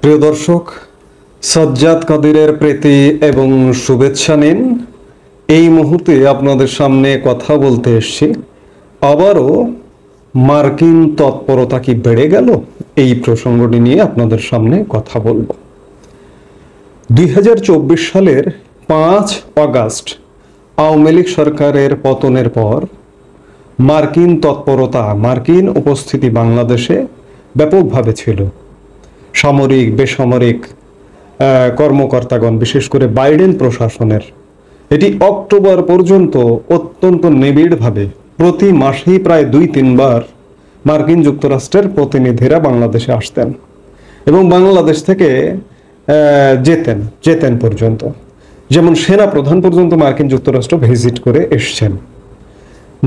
প্রিয় দর্শক, সাজ্জাদ কাদিরের প্রীতি এবং শুভেচ্ছা নিন। এই মুহূর্তে আপনাদের সামনে কথা বলতে এসেছি। আবারও মার্কিন তৎপরতা কি বেড়ে গেল, এই প্রসঙ্গটি নিয়ে আপনাদের সামনে কথা বলবো। 2024 সালের 5 অগাস্ট আওয়ামী লীগ সরকারের পতনের পর মার্কিন তৎপরতা, মার্কিন উপস্থিতি বাংলাদেশে ব্যাপকভাবে ছিল। সামরিক, বেসামরিক কর্মকর্তাগণ, বিশেষ করে বাইডেন প্রশাসনের, এটি অক্টোবর পর্যন্ত অত্যন্ত নিবিড়ভাবে প্রতি মাসেই প্রায় 2-3 বার মার্কিন যুক্তরাষ্ট্রের প্রতিনিধিরা বাংলাদেশে আসতেন এবং বাংলাদেশ থেকে যেতেন পর্যন্ত। যেমন সেনা প্রধান পর্যন্ত মার্কিন যুক্তরাষ্ট্র ভিজিট করে এসছেন।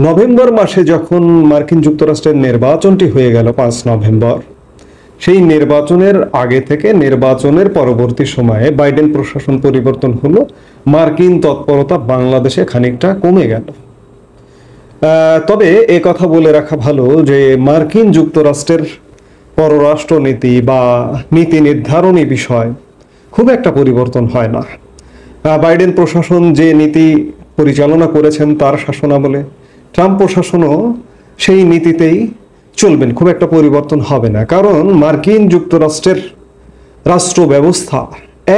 নভেম্বর মাসে যখন মার্কিন যুক্তরাষ্ট্রের নির্বাচনটি হয়ে গেল 5 নভেম্বর, সেই নির্বাচনের আগে থেকে নির্বাচনের পরবর্তী সময়ে বাইডেন প্রশাসন পরিবর্তন হলো, মার্কিন তৎপরতা বাংলাদেশে খানিকটা কমে গেল। তবে এ কথা বলে রাখা ভালো যে মার্কিন যুক্তরাষ্ট্রের পররাষ্ট্রনীতি বা নীতি নির্ধারণী বিষয় খুব একটা পরিবর্তন হয় না। বাইডেন প্রশাসন যে নীতি পরিচালনা করেছেন তার শাসনামলে ট্রাম্প প্রশাসনও সেই নীতিতেই চলবেন, খুব একটা পরিবর্তন হবে না। কারণ মার্কিন যুক্তরাষ্ট্রের রাষ্ট্র ব্যবস্থা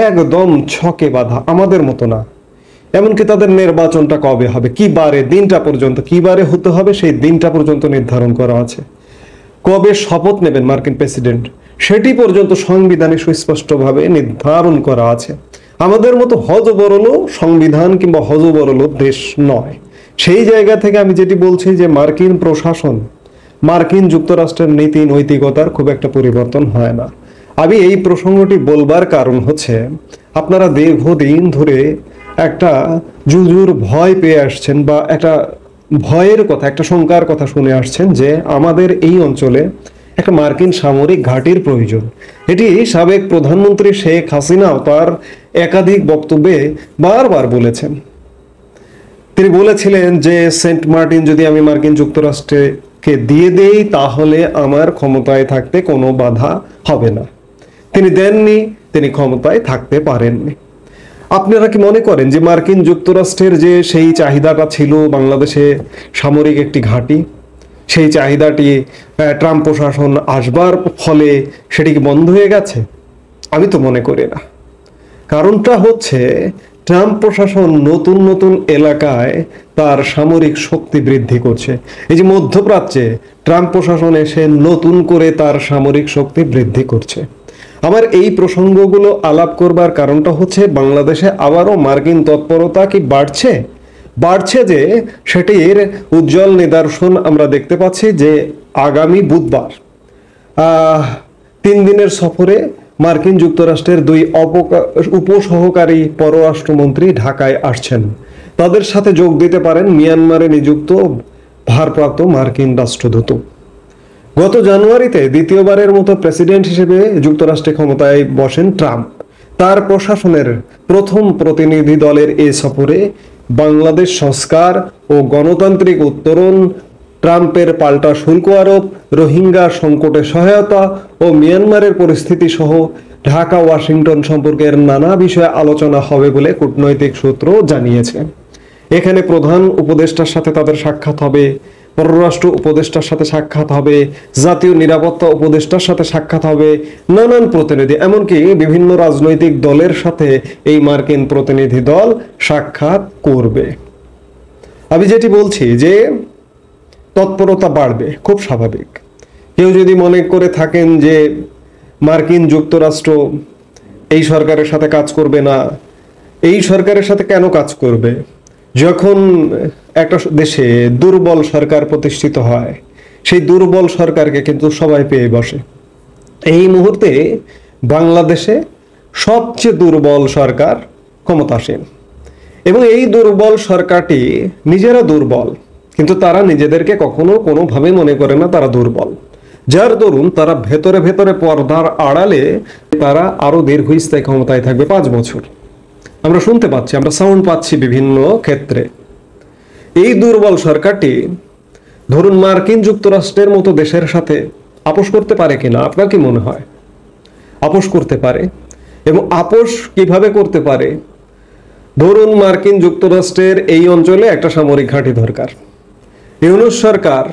একদম ছকে বাঁধা, আমাদের মতো না। এমনকি তাদের নির্বাচনটা কবে হবে, কি বারে, দিনটা পর্যন্ত, কি বারে হতে হবে সেই দিনটা পর্যন্ত নির্ধারণ করা আছে। কবে শপথ নেবেন মার্কিন প্রেসিডেন্ট সেটি পর্যন্ত সংবিধানে সুস্পষ্টভাবে নির্ধারণ করা আছে। আমাদের মতো হযবরল সংবিধান কিংবা হযবরল দেশ নয়। সেই জায়গা থেকে আমি যেটি বলছি যে মার্কিন প্রশাসন, মার্কিন যুক্তরাষ্ট্রের নীতি নৈতিকতার খুব একটা পরিবর্তন হয় না। আমি এই প্রসঙ্গটি বলবার কারণ হচ্ছে, আপনারা দীর্ঘদিন ধরে একটা জুজুর ভয় পেয়ে আসছেন বা একটা ভয়ের কথা, একটা শঙ্কার কথা শুনে আসছেন যে আমাদের এই অঞ্চলে একটা মার্কিন সামরিক ঘাঁটির প্রয়োজন। এটি সাবেক প্রধানমন্ত্রী শেখ হাসিনাও তার একাধিক বক্তব্যে বারবার বলেছেন। তিনি বলেছিলেন যে সেন্ট মার্টিন যদি আমি মার্কিন যুক্তরাষ্ট্রকে দিয়ে দেই তাহলে আমার ক্ষমতায় থাকতে কোনো বাধা হবে না। তিনি দেননি, তিনি ক্ষমতায় থাকতে পারেননি। আপনারা কি মনে করেন যে মার্কিন যুক্তরাষ্ট্রের যে সেই চাহিদাটা ছিল বাংলাদেশে সামরিক একটি ঘাঁটি, সেই চাহিদাটি ট্রাম্প প্রশাসন আসবার ফলে সেটি কি বন্ধ হয়ে গেছে? আমি তো মনে করি না। কারণটা হচ্ছে ট্রাম্প প্রশাসন নতুন নতুন এলাকায় তার সামরিক শক্তি বৃদ্ধি করছে। এই যে মধ্যপ্রাচ্যে ট্রাম্প প্রশাসন এসে নতুন করে তার সামরিক শক্তি বৃদ্ধি করছে। আমার এই প্রসঙ্গগুলো আলাপ করবার কারণটা হচ্ছে বাংলাদেশে আবারও মার্কিন তৎপরতা কি বাড়ছে যে সেটির উজ্জ্বল নিদর্শন আমরা দেখতে পাচ্ছি যে আগামী বুধবার 3 দিনের সফরে মার্কিন যুক্তরাষ্ট্রের 2 উপসহকারী পররাষ্ট্রমন্ত্রী ঢাকায় আসছেন। তাদের সাথে যোগ দিতে পারেন মিয়ানমারে নিযুক্ত ভারপ্রাপ্ত মার্কিন রাষ্ট্রদূত। গত জানুয়ারিতে দ্বিতীয়বারের মতো প্রেসিডেন্ট হিসেবে যুক্তরাষ্ট্রে ক্ষমতায় বসেন ট্রাম্প। তার প্রশাসনের প্রথম প্রতিনিধি দলের এ সফরে বাংলাদেশ সংস্কার ও গণতান্ত্রিক উত্তরণ, ট্রাম্পের পাল্টা শুল্ক আরোপ, রোহিঙ্গা সংকটে সহায়তা ও মিয়ানমারের পরিস্থিতি সহ ঢাকা ওয়াশিংটন সম্পর্কের নানা বিষয়ে আলোচনা হবে বলে কূটনৈতিক সূত্র জানিয়েছে। এখানে প্রধান উপদেষ্টার সাথে তাদের সাক্ষাৎ হবে, পররাষ্ট্র উপদেষ্টার সাথে সাক্ষাৎ হবে, জাতীয় নিরাপত্তা উপদেষ্টার সাথে সাক্ষাৎ হবে, নানান প্রতিনিধি, এমনকি বিভিন্ন রাজনৈতিক দলের সাথে এই মার্কিন প্রতিনিধি দল সাক্ষাৎ করবে। আমি যেটি বলছি যে তৎপরতা বাড়বে, খুব স্বাভাবিক। কেউ যদি মনে করে থাকেন যে মার্কিন যুক্তরাষ্ট্র এই সরকারের সাথে কাজ করবে না, এই সরকারের সাথে কেন কাজ করবে? যখন একটা দেশে দুর্বল সরকার প্রতিষ্ঠিত হয়, সেই দুর্বল সরকারকে কিন্তু সবাই পেয়ে বসে। এই মুহূর্তে বাংলাদেশে সবচেয়ে দুর্বল সরকার ক্ষমতাসীন এবং এই দুর্বল সরকারটি নিজেরা দুর্বল, কিন্তু তারা নিজেদেরকে কখনো কোনোভাবে মনে করে না তারা দুর্বল, যার দরুন তারা ভেতরে ভেতরে পর্দার আড়ালে তারা আরো দীর্ঘস্থায়ী ক্ষমতায় থাকবে 5 বছর। আমরা শুনতে পাচ্ছি, আমরা সাউন্ড পাচ্ছি বিভিন্ন ক্ষেত্রে। এই দুর্বল সরকারটি ধরুন মার্কিন যুক্তরাষ্ট্রের মতো দেশের সাথে আপোষ করতে পারে কিনা, আপনার কি মনে হয়? আপোস করতে পারে। এবং আপোস কিভাবে করতে পারে? ধরুন মার্কিন যুক্তরাষ্ট্রের এই অঞ্চলে একটা সামরিক ঘাঁটি দরকার। ইউনূস সরকার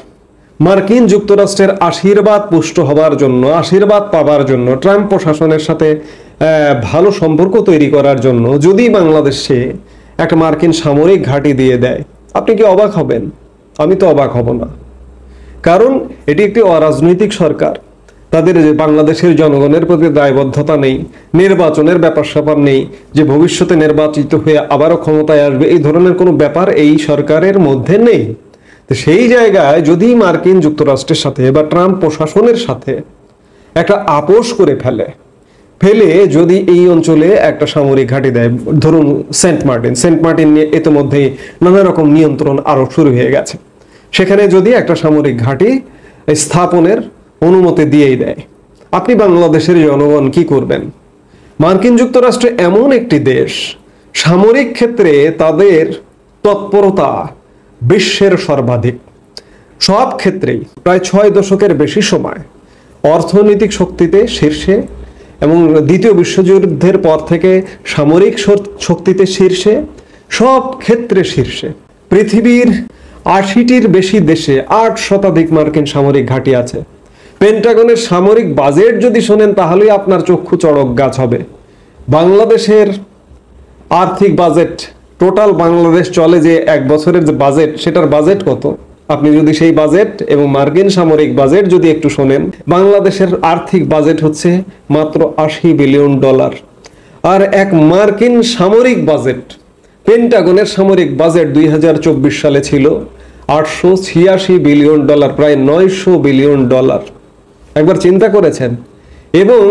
মার্কিন যুক্তরাষ্ট্রের আশীর্বাদ পুষ্ট হবার জন্য, আশীর্বাদ পাবার জন্য, ট্রাম্প প্রশাসনের সাথে ভালো সম্পর্ক তৈরি করার জন্য যদি বাংলাদেশে একটা মার্কিন সামরিক ঘাঁটি দিয়ে দেয়, আপনি কি অবাক হবেন? আমি তো অবাক হব না। কারণ এটি একটি অরাজনৈতিক সরকার, তাদের বাংলাদেশের জনগণের প্রতি দায়বদ্ধতা নেই, নির্বাচনের ব্যাপার স্যাপার নেই, যে ভবিষ্যতে নির্বাচিত হয়ে আবারও ক্ষমতায় আসবে, এই ধরনের কোনো ব্যাপার এই সরকারের মধ্যে নেই। তো সেই জায়গায় যদি মার্কিন যুক্তরাষ্ট্রের সাথে বা ট্রাম্প প্রশাসনের সাথে একটা আপোস করে ফেলে যদি এই অঞ্চলে একটা সামরিক ঘাঁটি দেয়, ধরুন সেন্ট মার্টিন নিয়ে ইতিমধ্যেই নানা রকম নিয়ন্ত্রণ আরো শুরু হয়ে গেছে, সেখানে যদি একটা সামরিক ঘাঁটি স্থাপনের অনুমতি দিয়েই দেয়, আপনি বাংলাদেশের জনগণ কি করবেন? মার্কিন যুক্তরাষ্ট্র এমন একটি দেশ, সামরিক ক্ষেত্রে তাদের তৎপরতা বিশ্বের সর্বাধিক, সব ক্ষেত্রেই প্রায় 6 দশকের বেশি সময় অর্থনৈতিক শক্তিতে শীর্ষে, এবং দ্বিতীয় বিশ্বযুদ্ধের পর থেকে সামরিক শক্তিতে শীর্ষে, সব ক্ষেত্রে শীর্ষে। পৃথিবীর 80টির বেশি দেশে 8 শতাধিক মার্কিন সামরিক ঘাঁটি আছে। পেন্টাগনের সামরিক বাজেট যদি শোনেন তাহলেই আপনার চক্ষু চড়ক গাছ হবে। বাংলাদেশের আর্থিক বাজেট, টোটাল বাংলাদেশ চলে যে 1 বছরের যে বাজেট, সেটার বাজেট কত? আপনি যদি সেই বাজেট এবং মার্কিন সামরিক বাজেট যদি একটু শোনেন, বাংলাদেশের আর্থিক বাজেট হচ্ছে মাত্র $80 বিলিয়ন। আর এক মার্কিন সামরিক বাজেট, পেন্টাগনের সামরিক বাজেট 2024 সালে ছিল $886 বিলিয়ন, প্রায় $900 বিলিয়ন। একবার চিন্তা করেছেন? এবং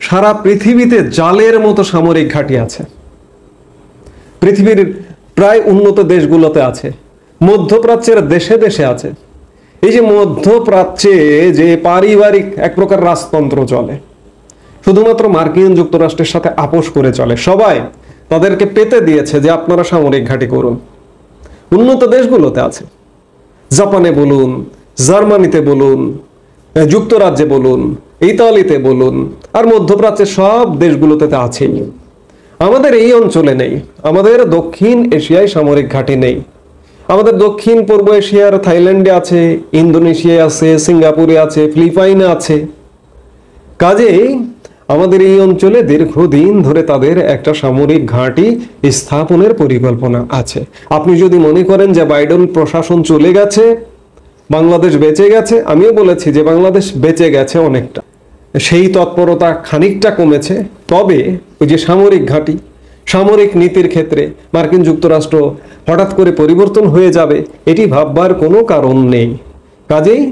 সারা পৃথিবীতে জালের মতো সামরিক ঘাঁটি আছে, পৃথিবীর প্রায় উন্নত দেশগুলোতে আছে, মধ্যপ্রাচ্যের দেশে দেশে আছে। এই যে মধ্যপ্রাচ্যে যে পারিবারিক এক প্রকার রাজতন্ত্র চলে, শুধুমাত্র মার্কিন যুক্তরাষ্ট্রের সাথে আপোস করে চলে। সবাই তাদেরকে পেতে দিয়েছে যে আপনারা সামরিক ঘাঁটি করুন। উন্নত দেশগুলোতে আছে, জাপানে বলুন, জার্মানিতে বলুন, যুক্তরাজ্যে বলুন, ইতালিতে বলুন, আর মধ্যপ্রাচ্যের সব দেশগুলোতে তা আছেই। আমাদের এই অঞ্চলে নেই, আমাদের দক্ষিণ এশিয়ায় সামরিক ঘাঁটি নেই। আমাদের দক্ষিণ পূর্ব এশিয়ার থাইল্যান্ডে আছে, ইন্দোনেশিয়ায় আছে, সিঙ্গাপুরে আছে, ফিলিপাইনে আছে। কাজেই আমাদের এই অঞ্চলে দীর্ঘদিন ধরে তাদের একটা সামরিক ঘাঁটি স্থাপনের পরিকল্পনা আছে। আপনি যদি মনে করেন যে বাইডেন প্রশাসন চলে গেছে, বাংলাদেশ বেঁচে গেছে, আমিও বলেছি যে বাংলাদেশ বেঁচে গেছে অনেকটা, সেই তৎপরতা খানিকটা কমেছে। তবে ওই যে সামরিক ঘাঁটি, সামরিক নীতির ক্ষেত্রে মার্কিন যুক্তরাষ্ট্র হঠাৎ করে পরিবর্তন হয়ে যাবে, এটি ভাববার কোনো কারণ নেই। কাজেই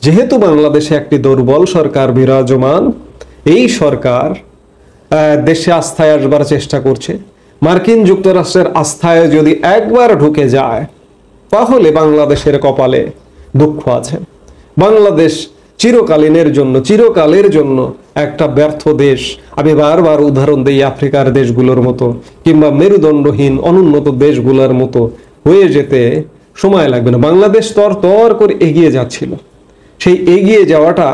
যেহেতু বাংলাদেশে একটি দুর্বল সরকার বিরাজমান, এই সরকার দেশে আস্থায় আসবার চেষ্টা করছে। মার্কিন যুক্তরাষ্ট্রের আস্থায় যদি একবার ঢুকে যায়, তাহলে বাংলাদেশের কপালে দুঃখ আছে। বাংলাদেশ চিরকালের জন্য একটা ব্যর্থ দেশ। আমি বারবার উদাহরণ দিই আফ্রিকার দেশগুলোর মতো, কিংবা মেরুদণ্ডহীন অনুন্নত দেশগুলোর মতো হয়ে যেতে সময় লাগবে না। বাংলাদেশ তর করে এগিয়ে যাচ্ছিল, সেই এগিয়ে যাওয়াটা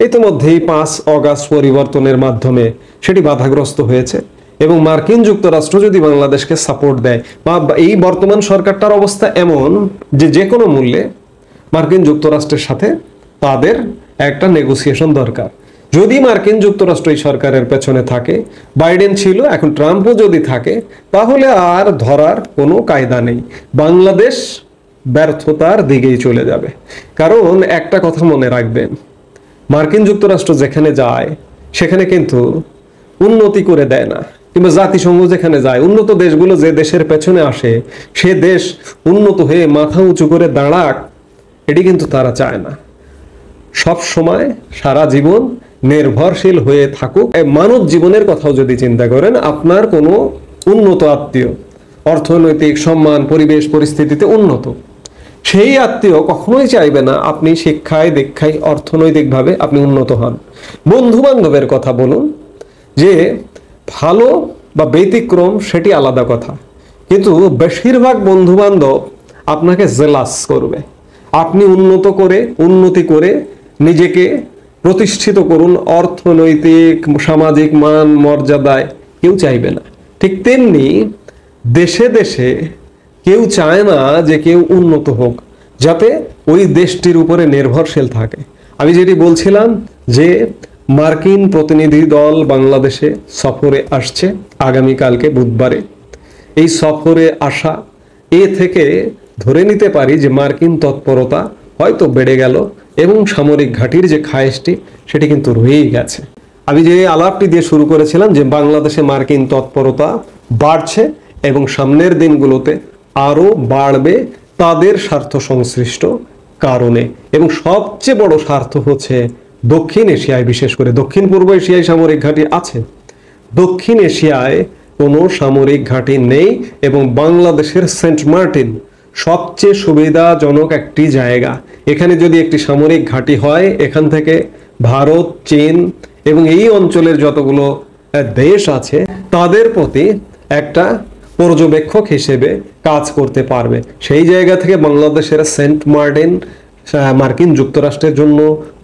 ইতিমধ্যেই 5 অগাস্ট পরিবর্তনের মাধ্যমে সেটি বাধাগ্রস্ত হয়েছে। এবং মার্কিন যুক্তরাষ্ট্র যদি বাংলাদেশকে সাপোর্ট দেয়, বা এই বর্তমান সরকারটার অবস্থা এমন যে কোনো মূল্যে মার্কিন যুক্তরাষ্ট্রের সাথে তাদের একটা নেগোসিয়েশন দরকার। যদি মার্কিন যুক্তরাষ্ট্র এই সরকারের পেছনে থাকে, বাইডেন ছিল, এখন ট্রাম্পও যদি থাকে, তাহলে আর ধরার কোনো কায়দা নেই। বাংলাদেশ ব্যর্থতার দিকেই চলে যাবে। কারণ একটা কথা মনে রাখবেন, মার্কিন যুক্তরাষ্ট্র যেখানে যায় সেখানে কিন্তু উন্নতি করে দেয় না, কিংবা জাতিসংঘ যেখানে যায়, উন্নত দেশগুলো যে দেশের পেছনে আসে, সে দেশ উন্নত হয়ে মাথা উঁচু করে দাঁড়াক, এটি কিন্তু তারা চায় না। সব সময় সারা জীবন নির্ভরশীল হয়ে থাকুক। মানব জীবনের কথাও যদি চিন্তা করেন, আপনার কোনো উন্নত আত্মীয় অর্থনৈতিক, সম্মান, পরিবেশ পরিস্থিতিতে উন্নত, সেই আত্মীয় কখনোই চাইবে না আপনি শিক্ষায়, দীক্ষায়, অর্থনৈতিকভাবে আপনি উন্নত হন। বন্ধু বান্ধবের কথা বলুন, যে ভালো বা ব্যতিক্রম সেটি আলাদা কথা, কিন্তু বেশিরভাগ বন্ধু বান্ধব আপনাকে জেলাস করবে। আপনি উন্নতি করে নিজেকে প্রতিষ্ঠিত করুন অর্থনৈতিক সামাজিক মান মর্যাদায়, কেউ চাইবে না। ঠিক তেমনি দেশে দেশে কেউ চায় না যে কেউ উন্নত হোক, যাতে ওই দেশটির উপরে নির্ভরশীল থাকে। আমি যেটি বলছিলাম যে মার্কিন প্রতিনিধি দল বাংলাদেশে সফরে আসছে আগামীকালকে বুধবারে। এই সফরে আসা থেকে ধরে নিতে পারি যে মার্কিন তৎপরতা হয়তো বেড়ে গেল এবং সামরিক ঘাঁটির যে খায়েশটি সেটি কিন্তু রয়েই গেছে। আমি যে আলাপটি দিয়ে শুরু করেছিলাম যে বাংলাদেশে মার্কিন তৎপরতা বাড়ছে এবং সামনের দিনগুলোতে আরো বাড়বে তাদের স্বার্থ সংশ্লিষ্ট কারণে, এবং সবচেয়ে বড় স্বার্থ হচ্ছে দক্ষিণ এশিয়ায়, বিশেষ করে দক্ষিণ পূর্ব এশিয়ায় সামরিক ঘাঁটি আছে, দক্ষিণ এশিয়ায় কোনো সামরিক ঘাঁটি নেই এবং বাংলাদেশের সেন্ট মার্টিন সবচেয়ে সুবিধাজনক একটি জায়গা। এখানে যদি একটি সামরিক ঘাঁটি হয়, এখান থেকে ভারত, চীন এবং এই অঞ্চলের যতগুলো দেশ আছে তাদের প্রতি একটা পর্যবেক্ষক হিসেবে কাজ করতে পারবে। সেই জায়গা থেকে বাংলাদেশের সেন্ট মার্টিন মার্কিন যুক্তরাষ্ট্রের জন্য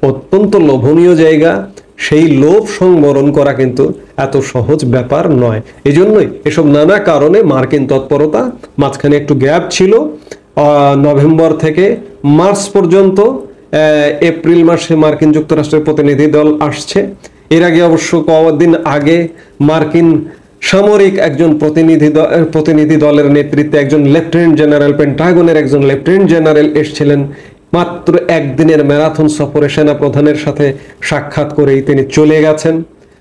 অত্যন্ত লোভনীয় জায়গা। সেই লোভ সংবরণ করা কিন্তু এত সহজ ব্যাপার নয়। এই জন্যই এসব নানা কারণে মার্কিন তৎপরতা, মাঝখানে একটু গ্যাপ ছিল নভেম্বর থেকে মার্চ পর্যন্ত, এপ্রিল মাসে মার্কিন যুক্তরাষ্ট্রের প্রতিনিধি দল আসছে। এর আগে অবশ্য কয়েকদিন আগে মার্কিন সামরিক একজন প্রতিনিধি দলের নেতৃত্বে একজন লেফটেন্যান্ট জেনারেল, পেন্টাগনের একজন লেফটেন্যান্ট জেনারেল এসেছিলেন। মাত্র একদিনের ম্যারাথন সফরে সেনা প্রধানের সাথে সাক্ষাৎ করেই তিনি চলে গেছেন।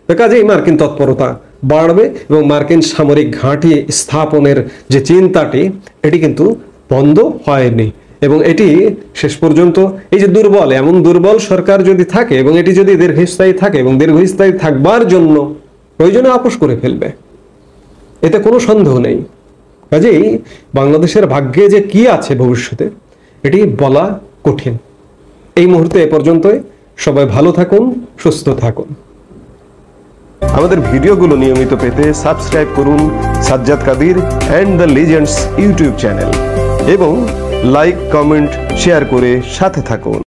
কাজেই মার্কিন তৎপরতা বাড়বে এবং মার্কিন সামরিক ঘাঁটি স্থাপনের যে চিন্তাটি এটি কিন্তু বন্ধ হয়নি, এবং এটি শেষ পর্যন্ত এই যে দুর্বল, এমন দুর্বল সরকার যদি থাকে এবং এটি যদি দীর্ঘস্থায়ী থাকে এবং দীর্ঘস্থায়ী থাকবার জন্য প্রয়োজনে আপোষ করে ফেলবে, এতে কোনো সন্দেহ নেই। কাজেই বাংলাদেশের ভাগ্যে যে কি আছে ভবিষ্যতে এটি বলা কঠিন। এই মুহূর্তে এ পর্যন্তই। সবাই ভালো থাকুন, সুস্থ থাকুন। আমাদের ভিডিওগুলো নিয়মিত পেতে সাবস্ক্রাইব করুন Sajjad Kadir and the legends YouTube channel এবং লাইক, কমেন্ট, শেয়ার করে সাথে থাকুন।